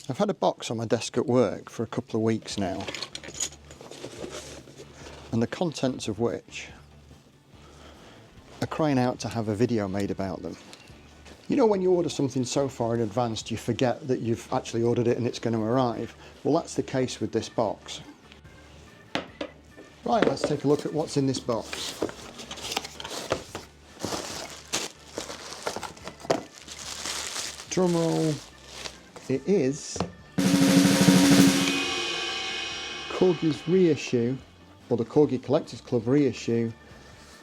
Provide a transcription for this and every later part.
I've had a box on my desk at work for a couple of weeks now, and the contents of which are crying out to have a video made about them. You know when you order something so far in advance you forget that you've actually ordered it and it's going to arrive? Well, that's the case with this box. Right, let's take a look at what's in this box. Drum roll. It is Corgi's reissue, or the Corgi Collectors Club reissue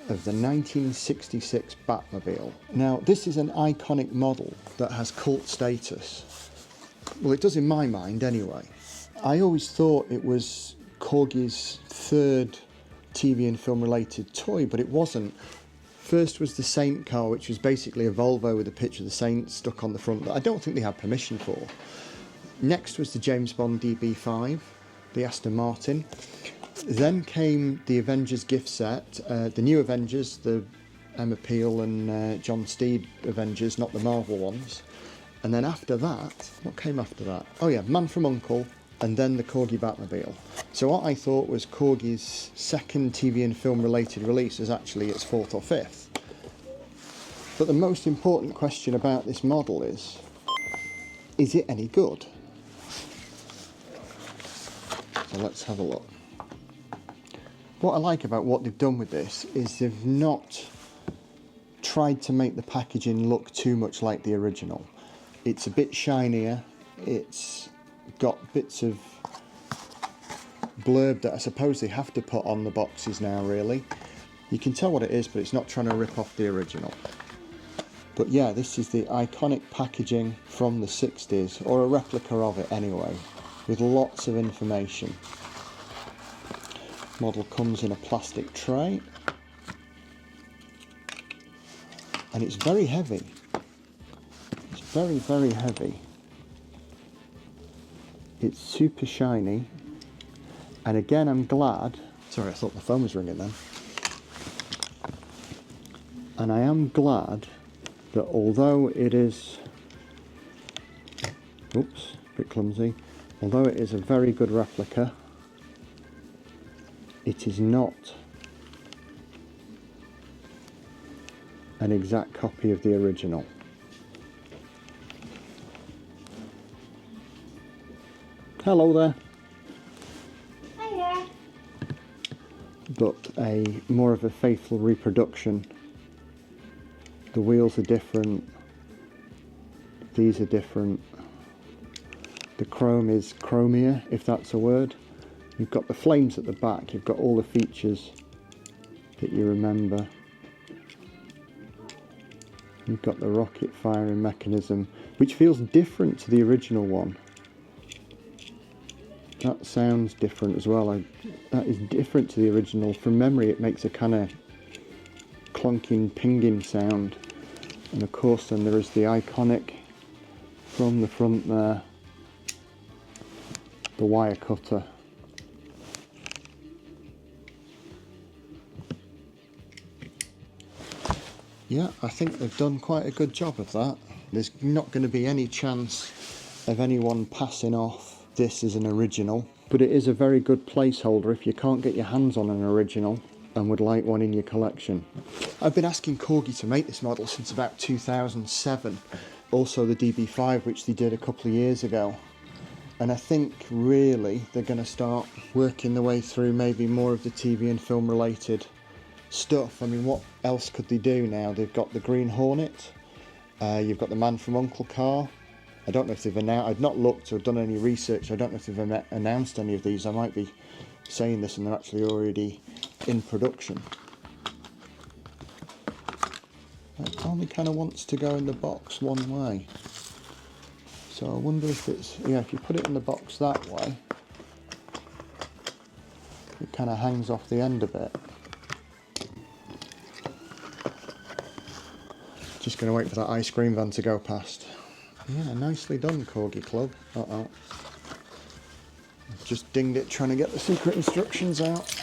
of the 1966 Batmobile. Now, this is an iconic model that has cult status. Well, it does in my mind anyway. I always thought it was Corgi's third TV and film related toy, but it wasn't. First was the Saint car, which was basically a Volvo with a picture of the Saint stuck on the front that I don't think they had permission for. Next was the James Bond DB5, the Aston Martin. Then came the Avengers gift set, the new Avengers, the Emma Peel and John Steed Avengers, not the Marvel ones. And then after that, what came after that? Oh yeah, Man from U.N.C.L.E. and then the Corgi Batmobile. So what I thought was Corgi's second TV and film related release is actually its fourth or fifth. But the most important question about this model is it any good? So let's have a look. What I like about what they've done with this is they've not tried to make the packaging look too much like the original. It's a bit shinier, it's got bits of blurb that I suppose they have to put on the boxes now, really. You can tell what it is, but it's not trying to rip off the original. But yeah, this is the iconic packaging from the 60s, or a replica of it anyway, with lots of information. Model comes in a plastic tray, and it's very heavy. It's very, very heavy. It's super shiny, and again I'm glad, sorry I thought my phone was ringing then, and I am glad that although it is, oops, a bit clumsy, although it is a very good replica, it is not an exact copy of the original. Hello there. Hiya. But a more of a faithful reproduction. The wheels are different. These are different. The chrome is chromier, if that's a word. You've got the flames at the back. You've got all the features that you remember. You've got the rocket firing mechanism, which feels different to the original one. That sounds different as well. That is different to the original. From memory, it makes a kind of clunking, pinging sound. And of course, then there is the iconic from the front there, the wire cutter. Yeah, I think they've done quite a good job of that. There's not going to be any chance of anyone passing off this is an original, but it is a very good placeholder if you can't get your hands on an original and would like one in your collection. I've been asking Corgi to make this model since about 2007, also the DB5, which they did a couple of years ago, and I think really they're going to start working their way through maybe more of the TV and film related stuff. I mean, what else could they do now? They've got the Green Hornet, you've got the Man from U.N.C.L.E. car. I don't know if they've announced, I've not looked or done any research, I don't know if they've announced any of these. I might be saying this and they're actually already in production. It only kind of wants to go in the box one way. So I wonder if it's, yeah, if you put it in the box that way, it kind of hangs off the end a bit. Just going to wait for that ice cream van to go past. Yeah, nicely done, Corgi Club. Uh-oh. Just dinged it trying to get the secret instructions out.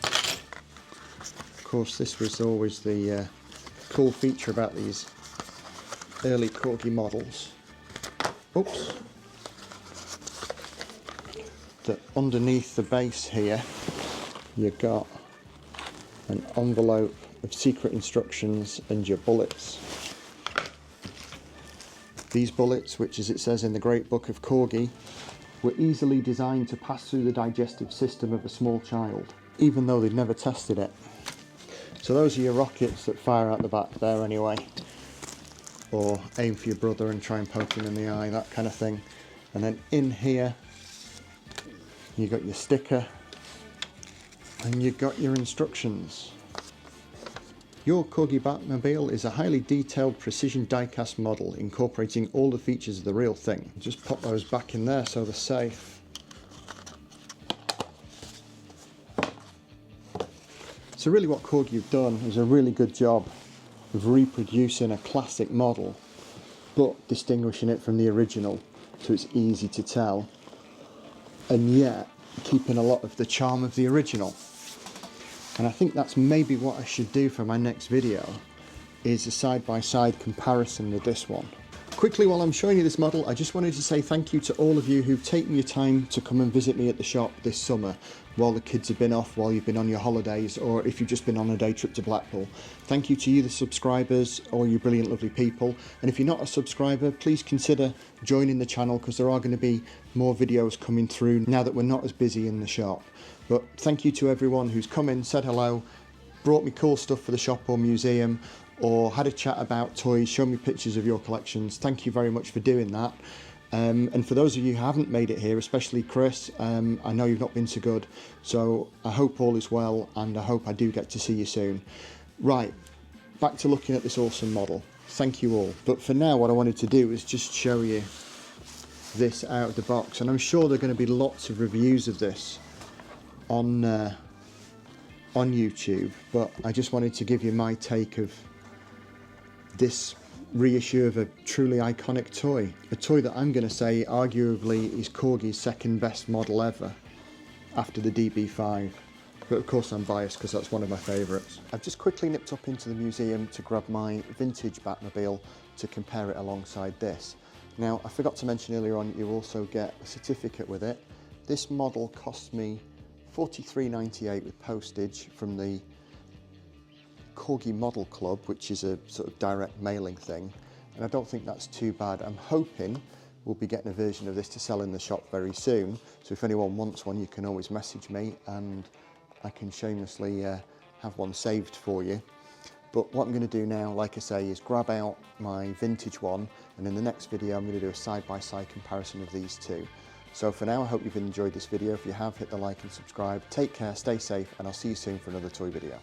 Of course, this was always the cool feature about these early Corgi models. oops, that underneath the base here, you've got an envelope of secret instructions and your bullets. These bullets, which as it says in the Great Book of Corgi, were easily designed to pass through the digestive system of a small child, even though they'd never tested it. So those are your rockets that fire out the back there anyway, or aim for your brother and try and poke him in the eye, that kind of thing. And then in here, you got your sticker, and you've got your instructions. Your Corgi Batmobile is a highly detailed precision die-cast model incorporating all the features of the real thing. Just pop those back in there so they're safe. So really what Corgi have done is a really good job of reproducing a classic model, but distinguishing it from the original so it's easy to tell, and yet keeping a lot of the charm of the original. And I think that's maybe what I should do for my next video, is a side-by-side comparison with this one. Quickly, while I'm showing you this model, I just wanted to say thank you to all of you who've taken your time to come and visit me at the shop this summer while the kids have been off, while you've been on your holidays, or if you've just been on a day trip to Blackpool. Thank you to you, the subscribers, all you brilliant, lovely people. And if you're not a subscriber, please consider joining the channel, because there are going to be more videos coming through now that we're not as busy in the shop. But thank you to everyone who's come in, said hello, brought me cool stuff for the shop or museum, or had a chat about toys, shown me pictures of your collections. Thank you very much for doing that. And for those of you who haven't made it here, especially Chris, I know you've not been so good, so I hope all is well, and I hope I do get to see you soon. Right, back to looking at this awesome model. Thank you all. But for now, what I wanted to do is just show you this out of the box, and I'm sure there are going to be lots of reviews of this on YouTube, but I just wanted to give you my take of this reissue of a truly iconic toy. A toy that I'm going to say arguably is Corgi's second best model ever, after the DB5. But of course I'm biased because that's one of my favourites. I've just quickly nipped up into the museum to grab my vintage Batmobile to compare it alongside this. Now, I forgot to mention earlier on, you also get a certificate with it. This model cost me $43.98 with postage from the Corgi Model Club, which is a sort of direct mailing thing, and I don't think that's too bad. I'm hoping we'll be getting a version of this to sell in the shop very soon, so if anyone wants one, you can always message me and I can shamelessly have one saved for you. But what I'm going to do now, like I say, is grab out my vintage one, and in the next video I'm going to do a side-by-side comparison of these two. So for now, I hope you've enjoyed this video. If you have, hit the like and subscribe. Take care, stay safe, and I'll see you soon for another toy video.